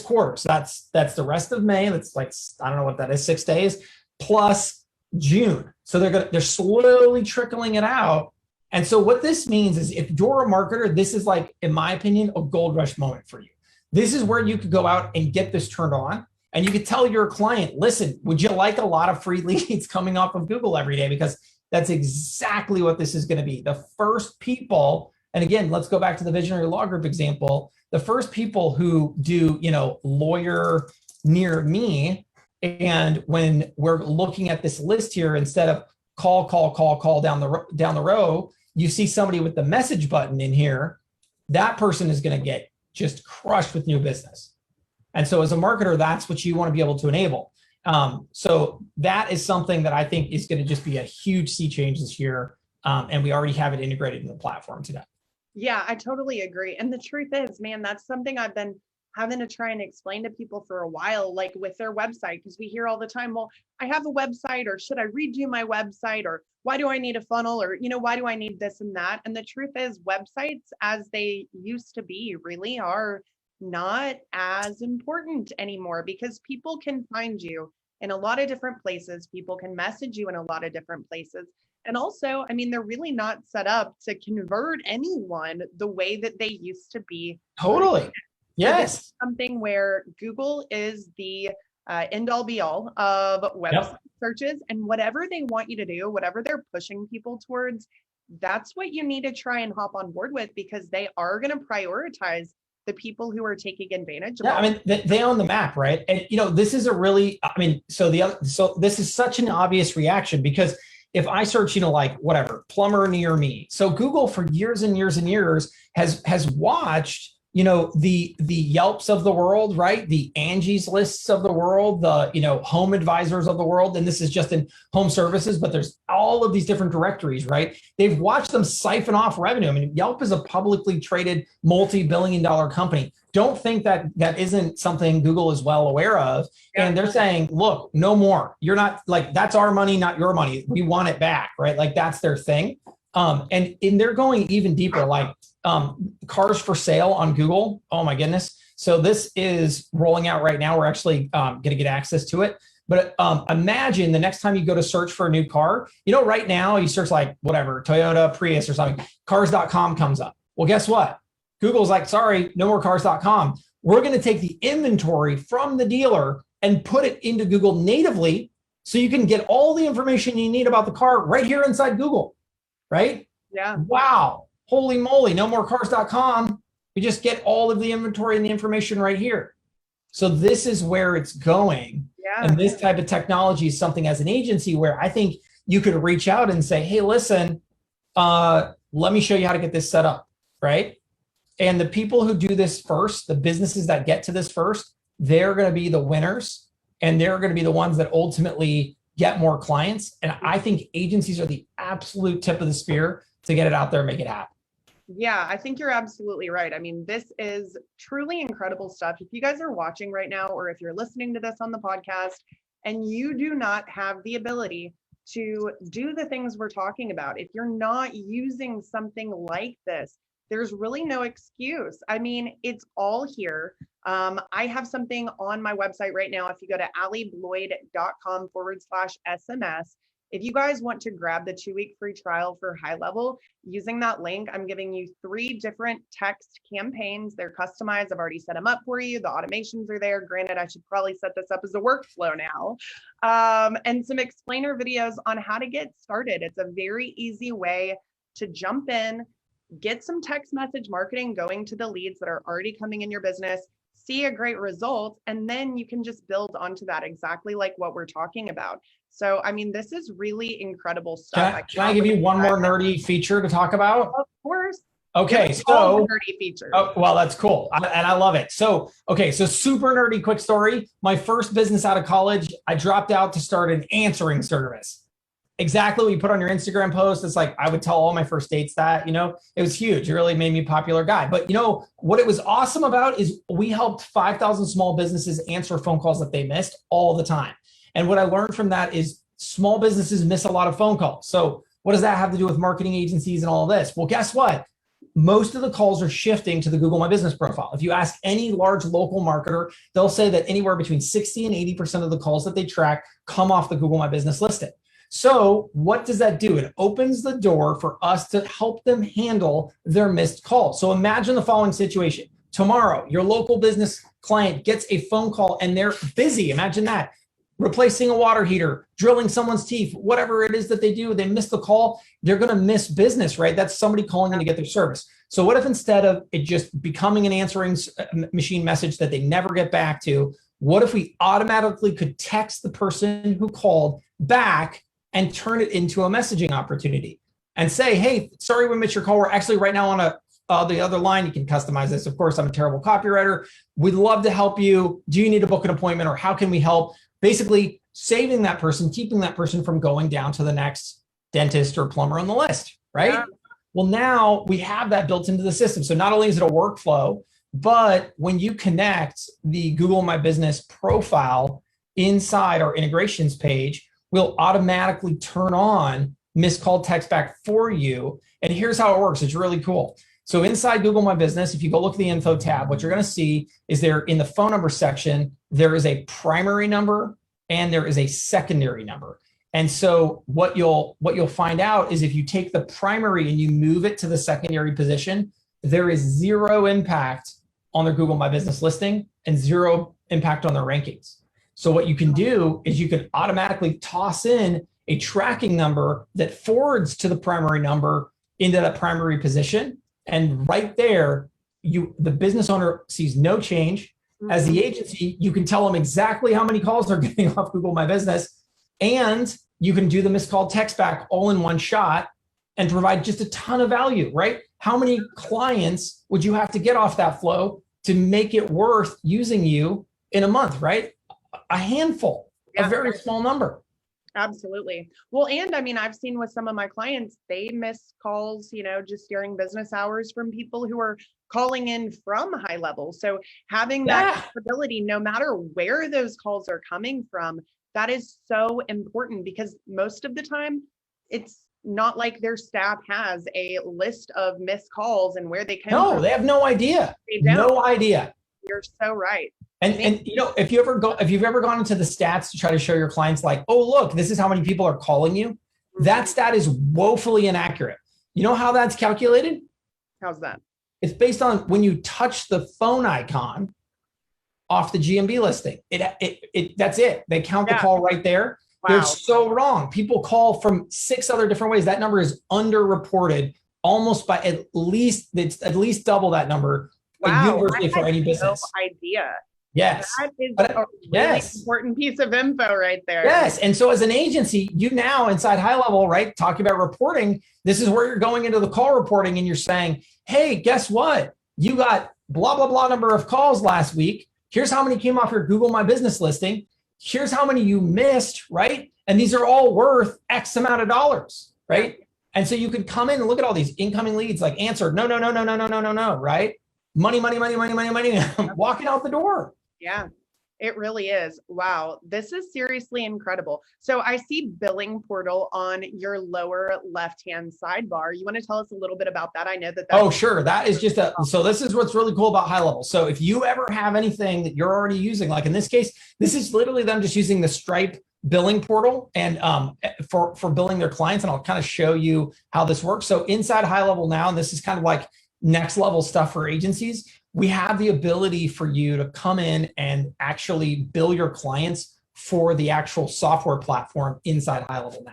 quarter. So that's the rest of May. That's like, I don't know what that is, 6 days plus June. So they're slowly trickling it out. And so what this means is if you're a marketer, this is like, in my opinion, a gold rush moment for you. This is where you could go out and get this turned on. And you could tell your client, listen, would you like a lot of free leads coming off of Google every day? Because that's exactly what this is going to be. The first people, and again, let's go back to the Visionary Law Group example. The first people who do, lawyer near me, and when we're looking at this list here, instead of call down the row, you see somebody with the message button in here, that person is going to get just crushed with new business. And so as a marketer, that's what you want to be able to enable. So that is something that I think is going to just be a huge sea change this year. And we already have it integrated in the platform today. Yeah, I totally agree. And the truth is, man, that's something I've been having to try and explain to people for a while, like with their website, because we hear all the time, well, I have a website, or should I redo my website? Or why do I need a funnel? Or, why do I need this and that? And the truth is, websites as they used to be really are not as important anymore, because people can find you in a lot of different places. People can message you in a lot of different places. And also, I mean, they're really not set up to convert anyone the way that they used to be. Totally. So this is Yes. something where Google is the end all be all of website searches, and whatever they want you to do, whatever they're pushing people towards, that's what you need to try and hop on board with, because they are going to prioritize the people who are taking advantage of Yeah, I mean, they own the map, right? And this is a really, I mean, so this is such an obvious reaction, because if I search, like whatever, plumber near me. So Google for years and years and years has watched, the Yelps of the world, right? The Angie's lists of the world, the, home advisors of the world. And this is just in home services, but there's all of these different directories, right? They've watched them siphon off revenue. I mean, Yelp is a publicly traded multi-billion-dollar company. Don't think that that isn't something Google is well aware of. And they're saying, look, no more. You're not, like, that's our money, not your money. We want it back, right? Like, that's their thing. And they're going even deeper, like cars for sale on Google. Oh my goodness. So this is rolling out right now. We're actually going to get access to it. But imagine the next time you go to search for a new car, right now you search like whatever, Toyota, Prius or something, cars.com comes up. Well, guess what? Google's like, sorry, no more cars.com. We're going to take the inventory from the dealer and put it into Google natively, so you can get all the information you need about the car right here inside Google, right? Yeah. Wow. Holy moly, no more cars.com. We just get all of the inventory and the information right here. So this is where it's going. Yeah. And this type of technology is something, as an agency, where I think you could reach out and say, hey, listen, let me show you how to get this set up, right? And the people who do this first, the businesses that get to this first, they're going to be the winners, and they're going to be the ones that ultimately get more clients. And I think agencies are the absolute tip of the spear to get it out there and make it happen. Yeah, I think you're absolutely right. I mean, this is truly incredible stuff. If you guys are watching right now, or if you're listening to this on the podcast and you do not have the ability to do the things we're talking about, if you're not using something like this, there's really no excuse. I mean, it's all here. I have something on my website right now. If you go to allibloyd.com/SMS, if you guys want to grab the 2-week free trial for Highlevel, using that link, I'm giving you 3 different text campaigns. They're customized. I've already set them up for you. The automations are there. Granted, I should probably set this up as a workflow now. And some explainer videos on how to get started. It's a very easy way to jump in, get some text message marketing going to the leads that are already coming in your business, see a great result, and then you can just build onto that, exactly like what we're talking about. So, I mean, this is really incredible stuff. Can I give you one more nerdy feature to talk about? Of course. Okay, so nerdy features. Oh, well, that's cool. And I love it. So, okay, so super nerdy, quick story. My first business out of college, I dropped out to start an answering service. Exactly what you put on your Instagram post. It's like, I would tell all my first dates that, it was huge. It really made me a popular guy. But what it was awesome about is we helped 5,000 small businesses answer phone calls that they missed all the time. And what I learned from that is small businesses miss a lot of phone calls. So what does that have to do with marketing agencies and all of this? Well, guess what? Most of the calls are shifting to the Google My Business profile. If you ask any large local marketer, they'll say that anywhere between 60 and 80% of the calls that they track come off the Google My Business listing. So what does that do? It opens the door for us to help them handle their missed calls. So imagine the following situation. Tomorrow, your local business client gets a phone call and they're busy. Imagine that. Replacing a water heater, drilling someone's teeth, whatever it is that they do, they miss the call, they're going to miss business, right? That's somebody calling in to get their service. So what if, instead of it just becoming an answering machine message that they never get back to, what if we automatically could text the person who called back and turn it into a messaging opportunity and say, hey, sorry we missed your call. We're actually right now on the other line. You can customize this. Of course, I'm a terrible copywriter. We'd love to help you. Do you need to book an appointment, or how can we help? Basically saving that person, keeping that person from going down to the next dentist or plumber on the list, right? Well, now we have that built into the system. So not only is it a workflow, but when you connect the Google My Business profile inside our integrations page, we'll automatically turn on missed call text back for you. And here's how it works. It's really cool. So inside Google My Business, if you go look at the info tab, what you're going to see is there in the phone number section, there is a primary number and there is a secondary number. And so what you'll find out is if you take the primary and you move it to the secondary position, there is zero impact on their Google My Business listing and zero impact on their rankings. So what you can do is you can automatically toss in a tracking number that forwards to the primary number into that primary position. And right there, the business owner sees no change. As the agency, you can tell them exactly how many calls they're getting off Google My Business, and you can do the missed call text back all in one shot and provide just a ton of value, right? How many clients would you have to get off that flow to make it worth using you in a month, right? A handful, a very small number. Absolutely. Well, and I mean, I've seen with some of my clients, they miss calls, just during business hours from people who are calling in from Highlevel. So having that capability, no matter where those calls are coming from, that is so important, because most of the time it's not like their staff has a list of missed calls and where they come from. No, they have no idea. They don't. No idea. You're so right. And if you've ever gone into the stats to try to show your clients like, oh, look, this is how many people are calling you. That stat is woefully inaccurate. You know how that's calculated? How's that? It's based on when you touch the phone icon off the GMB listing. That's it. They count the call right there. Wow. They're so wrong. People call from 6 other different ways. That number is underreported almost by at least double that number. Universally for any business. No idea. Yes. That is a really important piece of info right there. Yes. And so as an agency, you now inside Highlevel, right, talking about reporting, this is where you're going into the call reporting and you're saying, hey, guess what? You got blah, blah, blah number of calls last week. Here's how many came off your Google My Business listing. Here's how many you missed, right? And these are all worth X amount of dollars, right? And so you could come in and look at all these incoming leads, like answered, no, right? Money, walking out the door. Yeah, it really is. Wow, this is seriously incredible. So I see billing portal on your lower left-hand sidebar. You want to tell us a little bit about that? I know that. Oh, sure. That is just so this is what's really cool about Highlevel. So if you ever have anything that you're already using, like in this case, this is literally them just using the Stripe billing portal and for billing their clients. And I'll kind of show you how this works. So inside Highlevel now, and this is kind of like next level stuff for agencies, we have the ability for you to come in and actually bill your clients for the actual software platform inside Highlevel now.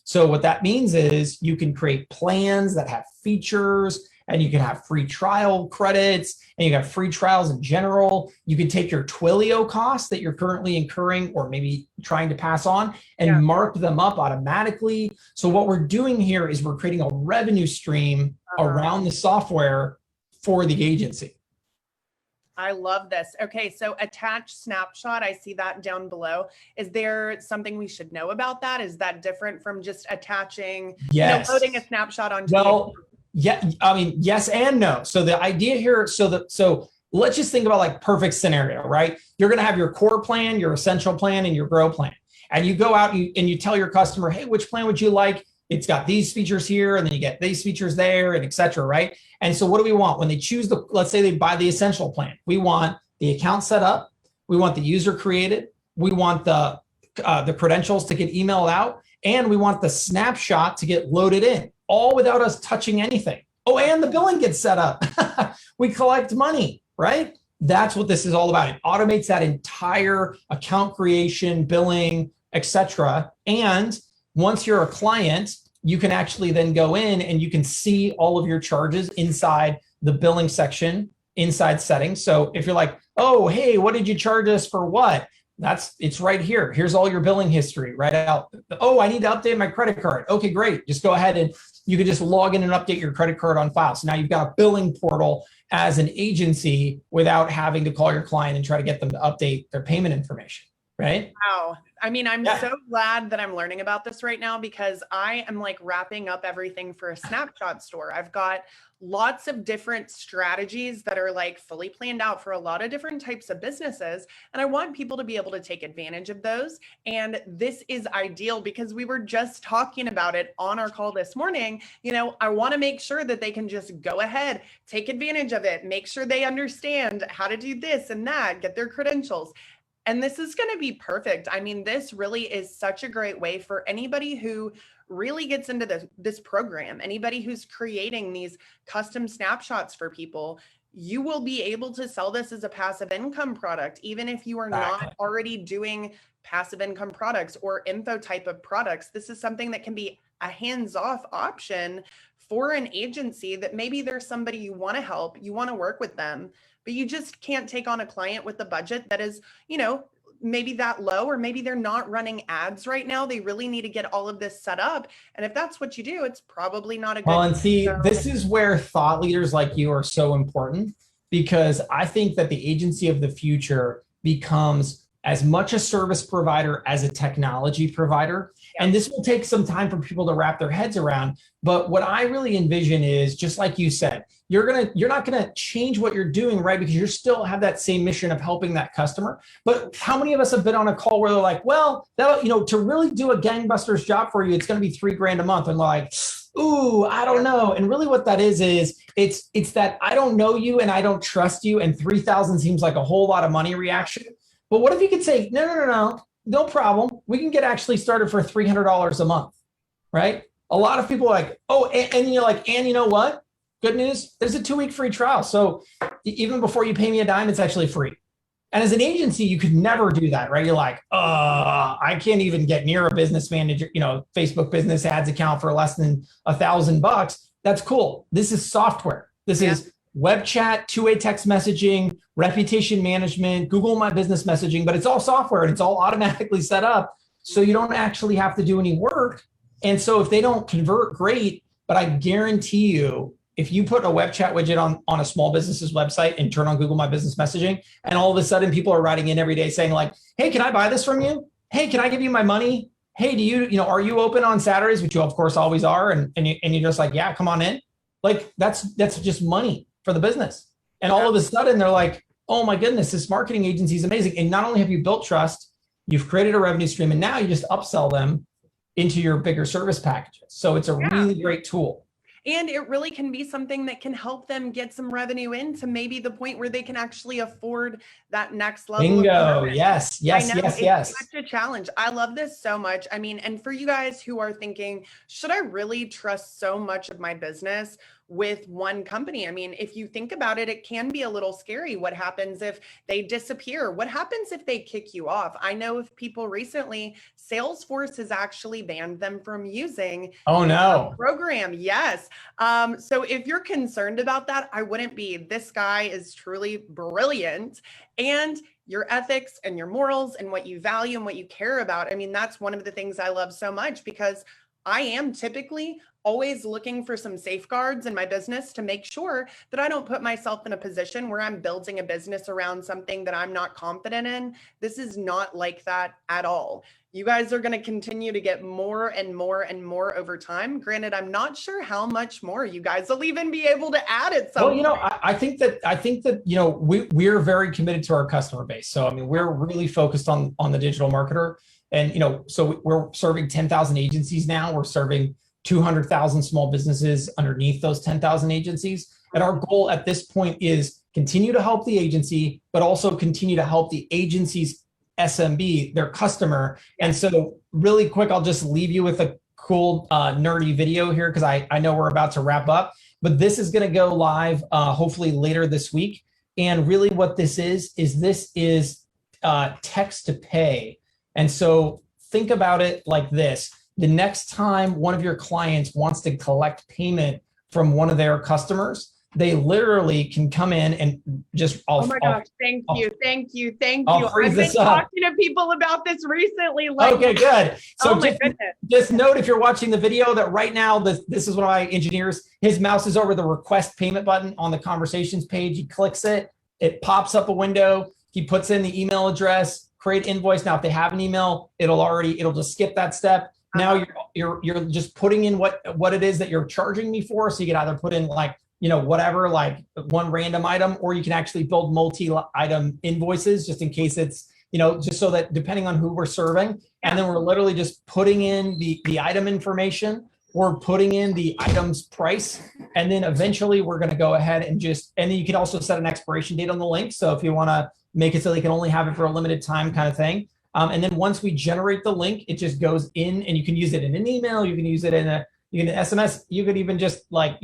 So what that means is you can create plans that have features, and you can have free trial credits, and you have free trials in general. You can take your Twilio costs that you're currently incurring or maybe trying to pass on and mark them up automatically. So what we're doing here is we're creating a revenue stream around the software for the agency. I love this. Okay, so attach snapshot, I see that down below. Is there something we should know about that? Is that different from just attaching, loading a snapshot onto? Well, yeah, I mean, yes and no. So the idea here, so let's just think about like perfect scenario, right? You're going to have your core plan, your essential plan, and your grow plan. And you go out and you tell your customer, hey, which plan would you like? It's got these features here, and then you get these features there, and et cetera, right? And so what do we want? When they choose let's say they buy the essential plan, we want the account set up, we want the user created, we want the credentials to get emailed out, and we want the snapshot to get loaded in, all without us touching anything. Oh, and the billing gets set up. We collect money, right? That's what this is all about. It automates that entire account creation, billing, et cetera. And once you're a client, you can actually then go in and you can see all of your charges inside the billing section, inside settings. So if you're like, oh, hey, what did you charge us for what? It's right here. Here's all your billing history right out. Oh, I need to update my credit card. Okay, great. Just go ahead and you can just log in and update your credit card on file. So now you've got a billing portal as an agency without having to call your client and try to get them to update their payment information, right? Wow. I mean, I'm Yeah. so glad that I'm learning about this right now because I am like wrapping up everything for a snapshot store. I've got lots of different strategies that are like fully planned out for a lot of different types of businesses. And I want people to be able to take advantage of those. And this is ideal because we were just talking about it on our call this morning. I want to make sure that they can just go ahead, take advantage of it, make sure they understand how to do this and that, get their credentials. And this is going to be perfect. I mean, this really is such a great way for anybody who really gets into this program, anybody who's creating these custom snapshots for people. You will be able to sell this as a passive income product, even if you are not already doing passive income products or info type of products. This is something that can be a hands-off option for an agency that maybe there's somebody you want to help, you want to work with them, but you just can't take on a client with a budget that is, maybe that low, or maybe they're not running ads right now. They really need to get all of this set up. And if that's what you do, it's probably not a good. Well, and see, this is where thought leaders like you are so important, because I think that the agency of the future becomes as much a service provider as a technology provider. Yeah. And this will take some time for people to wrap their heads around. But what I really envision is, just like you said, you're not gonna change what you're doing, right? Because you still have that same mission of helping that customer. But how many of us have been on a call where they're like, well, that, to really do a gangbusters job for you, it's gonna be $3,000 a month. And like, ooh, I don't know. And really what that is it's that I don't know you and I don't trust you, and 3,000 seems like a whole lot of money reaction. But what if you could say, no problem. We can get actually started for $300 a month, right? A lot of people are like, oh, and you're like, and you know what? Good news, there's a 2-week free trial. So even before you pay me a dime, it's actually free. And as an agency, you could never do that, right? You're like, I can't even get near a business manager, Facebook business ads account for less than $1,000. That's cool. This is software. This is web chat, two-way text messaging, reputation management, Google My Business messaging, but it's all software and it's all automatically set up. So you don't actually have to do any work. And so if they don't convert, great. But I guarantee you, if you put a web chat widget on a small business's website and turn on Google My Business messaging, and all of a sudden people are writing in every day saying like, hey, can I buy this from you? Hey, can I give you my money? Hey, are you open on Saturdays? Which you of course always are. And you're just like, yeah, come on in. Like that's just money for the business. And all of a sudden they're like, oh my goodness, this marketing agency is amazing. And not only have you built trust, you've created a revenue stream, and now you just upsell them into your bigger service packages. So it's a really great tool. And it really can be something that can help them get some revenue in to maybe the point where they can actually afford that next level. Bingo. Yes. It's such a challenge. I love this so much. I mean, and for you guys who are thinking, should I really trust so much of my business with one company? I mean, if you think about it, it can be a little scary. What happens if they disappear? What happens if they kick you off? I know of people recently, Salesforce has actually banned them from using the program. Yes. So if you're concerned about that, I wouldn't be. This guy is truly brilliant. And your ethics and your morals and what you value and what you care about. I mean, that's one of the things I love so much, because I am typically always looking for some safeguards in my business to make sure that I don't put myself in a position where I'm building a business around something that I'm not confident in. This is not like that at all. You guys are going to continue to get more and more and more over time. Granted, I'm not sure how much more you guys will even be able to add at some point. I think that we're very committed to our customer base. So, I mean, we're really focused on the digital marketer. And, so we're serving 10,000 agencies now. We're serving 200,000 small businesses underneath those 10,000 agencies. And our goal at this point is continue to help the agency, but also continue to help the agency's SMB, their customer. And so really quick, I'll just leave you with a cool nerdy video here, because I know we're about to wrap up, but this is going to go live hopefully later this week. And really what this is text to pay. And so think about it like this. The next time one of your clients wants to collect payment from one of their customers, they literally can come in and just, thank you. I've been talking to people about this recently. Okay, good. So just note, if you're watching the video, that right now, this is one of my engineers, his mouse is over the request payment button on the conversations page. He clicks it, it pops up a window. He puts in the email address, create invoice. Now, if they have an email, it'll just skip that step. Now you're just putting in what it is that you're charging me for. So you can either put in like, whatever, like one random item, or you can actually build multi-item invoices just in case it's, just so that depending on who we're serving. And then we're literally just putting in the item information, we're putting in the item's price, and then eventually we're going to go ahead and then you can also set an expiration date on the link. So if you want to make it so they can only have it for a limited time kind of thing. And then once we generate the link, it just goes in, and you can use it in an email, you can use it in an SMS, you could even just like,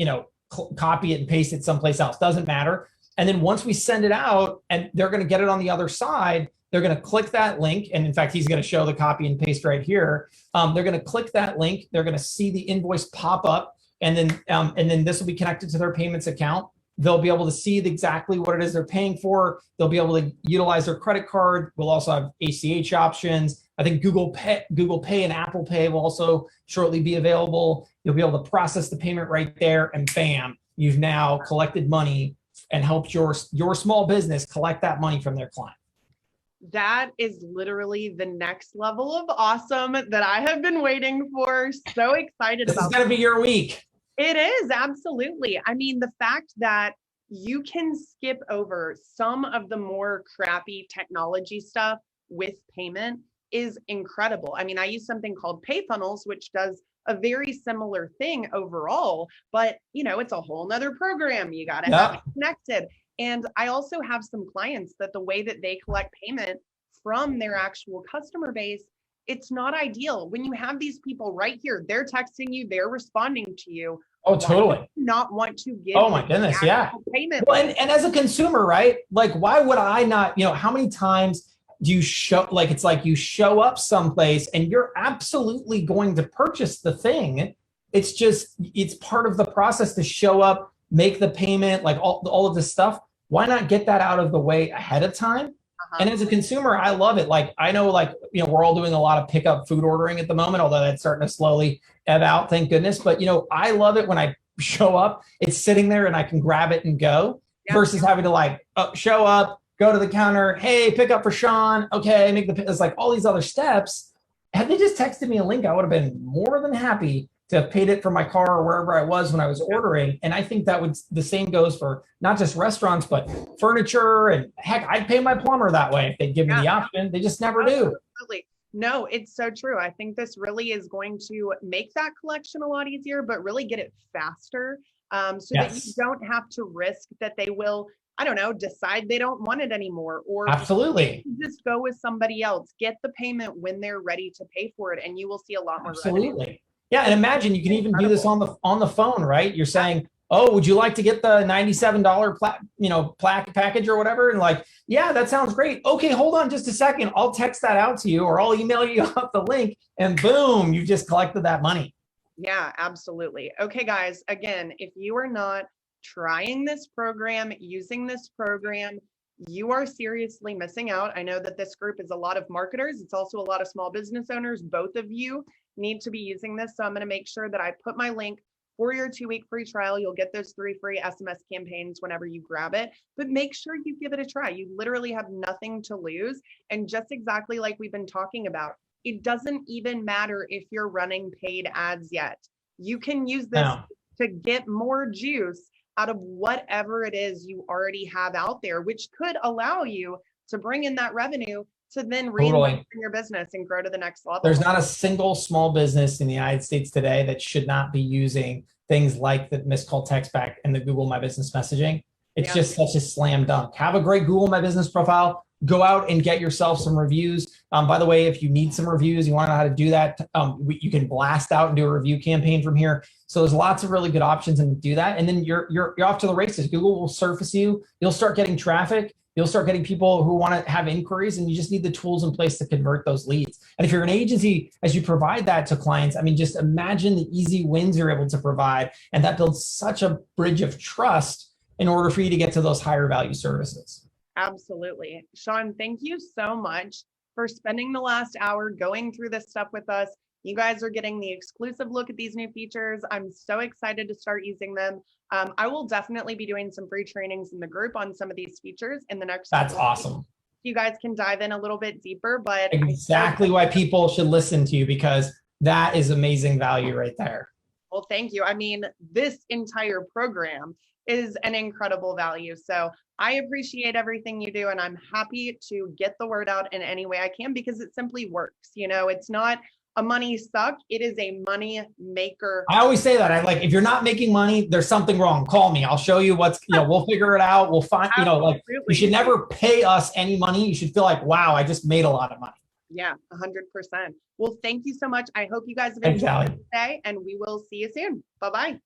copy it and paste it someplace else, doesn't matter. And then once we send it out and they're going to get it on the other side, they're going to click that link. And in fact, he's going to show the copy and paste right here. They're going to click that link. They're going to see the invoice pop up, and then this will be connected to their payments account. They'll be able to see exactly what it is they're paying for. They'll be able to utilize their credit card. We'll also have ACH options. I think Google Pay and Apple Pay will also shortly be available. You'll be able to process the payment right there, and bam, you've now collected money and helped your small business collect that money from their client. That is literally the next level of awesome that I have been waiting for. So excited about. This is going to be your week. It is, absolutely. I mean, the fact that you can skip over some of the more crappy technology stuff with payment is incredible. I mean, I use something called PayFunnels, which does a very similar thing overall, but it's a whole nother program. You got to have it connected. And I also have some clients that the way that they collect payment from their actual customer base, it's not ideal. When you have these people right here, they're texting you, they're responding to you. Oh, totally. Not want to give. Oh my goodness, yeah. Payment. Well, and as a consumer, right? Like, why would I not? How many times do you show? Like, it's like you show up someplace and you're absolutely going to purchase the thing. It's part of the process to show up, make the payment, like all of this stuff. Why not get that out of the way ahead of time? And as a consumer, I love it. Like, I know, like, we're all doing a lot of pickup food ordering at the moment, although that's starting to slowly ebb out, thank goodness. But, I love it when I show up, it's sitting there and I can grab it and go versus having to show up, go to the counter. Hey, pick up for Shaun. Okay. It's like all these other steps. Had they just texted me a link, I would have been more than happy to have paid it for my car or wherever I was when I was ordering. And I think the same goes for not just restaurants, but furniture, and heck, I'd pay my plumber that way if they'd give me the option. They just never do. Absolutely. No, it's so true. I think this really is going to make that collection a lot easier, but really get it faster that you don't have to risk that they will, I don't know, decide they don't want it anymore, or absolutely just go with somebody else, get the payment when they're ready to pay for it, and you will see a lot more absolutely revenue. Yeah, and imagine you can even do this on the phone, right? You're saying, oh, would you like to get the $97 plaque package or whatever? And like, yeah, that sounds great. Okay, hold on just a second. I'll text that out to you, or I'll email you out the link, and boom, you've just collected that money. Yeah, absolutely. Okay, guys, again, if you are not trying this program, using this program, you are seriously missing out. I know that this group is a lot of marketers. It's also a lot of small business owners. Both of you need to be using this. So I'm going to make sure that I put my link for your 2-week free trial. You'll get those 3 free SMS campaigns whenever you grab it, but make sure you give it a try. You literally have nothing to lose. And just exactly like we've been talking about, it doesn't even matter if you're running paid ads yet. You can use this to get more juice out of whatever it is you already have out there, which could allow you to bring in that revenue to then reinvest in your business and grow to the next level. There's not a single small business in the United States today that should not be using things like the missed call text back and the Google My Business messaging. It's just such a slam dunk. Have a great Google My Business profile. Go out and get yourself some reviews. By the way, if you need some reviews, you want to know how to do that, you can blast out and do a review campaign from here. So there's lots of really good options and do that. And then you're off to the races. Google will surface you. You'll start getting traffic. You'll start getting people who want to have inquiries, and you just need the tools in place to convert those leads. And if you're an agency, as you provide that to clients, I mean, just imagine the easy wins you're able to provide. And that builds such a bridge of trust in order for you to get to those higher value services. Absolutely. Shaun, thank you so much for spending the last hour going through this stuff with us. You guys are getting the exclusive look at these new features. I'm so excited to start using them. I will definitely be doing some free trainings in the group on some of these features in the next. That's awesome. you guys can dive in a little bit deeper, but exactly why people should listen to you, because that is amazing value right there. Well, thank you. I mean, this entire program is an incredible value. So I appreciate everything you do, and I'm happy to get the word out in any way I can, because it simply works. You know, it's not a money suck. It is a money maker. I always say that. I like, if you're not making money, there's something wrong. Call me. I'll show you what's, we'll figure it out. We'll find, like, you should never pay us any money. You should feel like, wow, I just made a lot of money. Yeah, 100%. Well, thank you so much. I hope you guys have enjoyed today, and we will see you soon. Bye-bye.